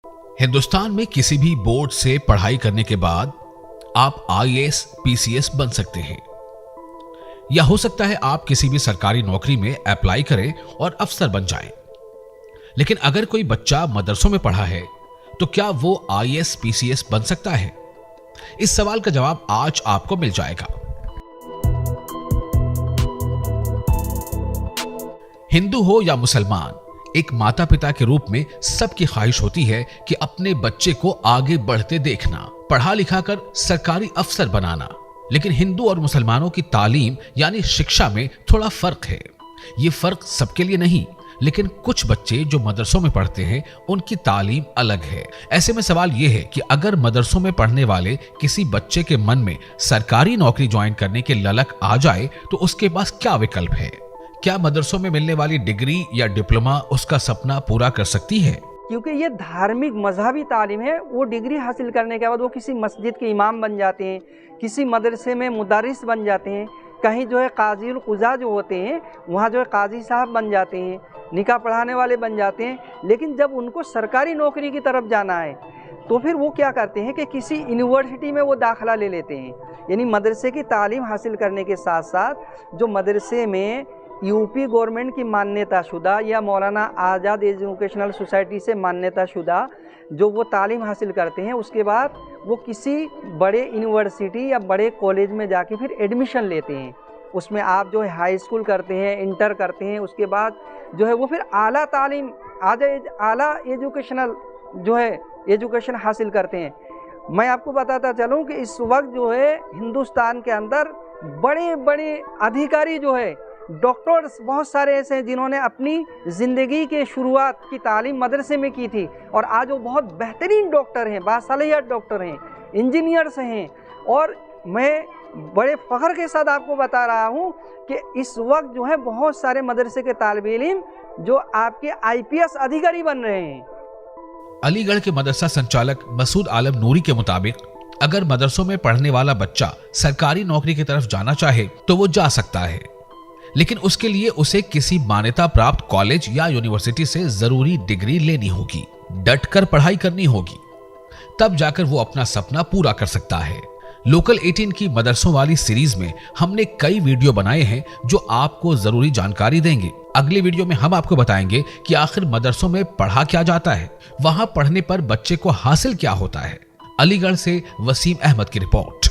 हिंदुस्तान में किसी भी बोर्ड से पढ़ाई करने के बाद आप आईएएस, पीसीएस बन सकते हैं, या हो सकता है आप किसी भी सरकारी नौकरी में अप्लाई करें और अफसर बन जाएं। लेकिन अगर कोई बच्चा मदरसों में पढ़ा है तो क्या वो आईएएस, पीसीएस बन सकता है? इस सवाल का जवाब आज आपको मिल जाएगा। हिंदू हो या मुसलमान, एक माता पिता के रूप में सबकी ख्वाहिश होती है कि अपने बच्चे को आगे बढ़ते देखना, पढ़ा लिखा कर सरकारी अफसर बनाना। लेकिन हिंदू और मुसलमानों की तालीम यानी शिक्षा में थोड़ा फर्क है। ये फर्क सबके लिए नहीं, लेकिन कुछ बच्चे जो मदरसों में पढ़ते हैं उनकी तालीम अलग है। ऐसे में सवाल यह है कि अगर मदरसों में पढ़ने वाले किसी बच्चे के मन में सरकारी नौकरी ज्वाइन करने की ललक आ जाए तो उसके पास क्या विकल्प है? क्या मदरसों में मिलने वाली डिग्री या डिप्लोमा उसका सपना पूरा कर सकती है? क्योंकि ये धार्मिक मजहबी तालीम है। वो डिग्री हासिल करने के बाद वो किसी मस्जिद के इमाम बन जाते हैं, किसी मदरसे में मुदर्रिस बन जाते हैं, कहीं जो है काज़ीउल क़ुज़ा जो होते हैं वहाँ जो है काजी साहब बन जाते हैं, निकाह पढ़ाने वाले बन जाते हैं। लेकिन जब उनको सरकारी नौकरी की तरफ जाना है तो फिर वो क्या करते हैं कि किसी यूनिवर्सिटी में वो दाखिला ले लेते हैं। यानी मदरसे की तालीम हासिल करने के साथ साथ जो मदरसे में यूपी गवर्नमेंट की मान्यता शुदा या मौलाना आज़ाद एजुकेशनल सोसाइटी से मान्यता शुदा जो वो तालीम हासिल करते हैं, उसके बाद वो किसी बड़े यूनिवर्सिटी या बड़े कॉलेज में जाके फिर एडमिशन लेते हैं। उसमें आप जो है हाई स्कूल करते हैं, इंटर करते हैं, उसके बाद जो है वो फिर आला तालीम आला एजुकेशनल जो है एजुकेशन हासिल करते हैं। मैं आपको बताता चलूँ कि इस वक्त जो है हिंदुस्तान के अंदर बड़े बड़े अधिकारी जो है डॉक्टर्स बहुत सारे ऐसे हैं जिन्होंने अपनी ज़िंदगी के शुरुआत की तालीम मदरसे में की थी और आज वो बहुत बेहतरीन डॉक्टर हैं, बासलाहियत डॉक्टर हैं, इंजीनियर्स हैं। और मैं बड़े फ़ख्र के साथ आपको बता रहा हूँ कि इस वक्त जो है बहुत सारे मदरसे के तालिबे इल्म जो आपके आईपीएस अधिकारी बन रहे हैं। अलीगढ़ के मदरसा संचालक मसूद आलम नूरी के मुताबिक अगर मदरसों में पढ़ने वाला बच्चा सरकारी नौकरी की तरफ जाना चाहे तो वो जा सकता है, लेकिन उसके लिए उसे किसी मान्यता प्राप्त कॉलेज या यूनिवर्सिटी से जरूरी डिग्री लेनी होगी, डटकर पढ़ाई करनी होगी, तब जाकर वो अपना सपना पूरा कर सकता है। लोकल 18 की मदरसों वाली सीरीज में हमने कई वीडियो बनाए हैं जो आपको जरूरी जानकारी देंगे। अगले वीडियो में हम आपको बताएंगे कि आखिर मदरसों में पढ़ा क्या जाता है, वहां पढ़ने पर बच्चे को हासिल क्या होता है। अलीगढ़ से वसीम अहमद की रिपोर्ट।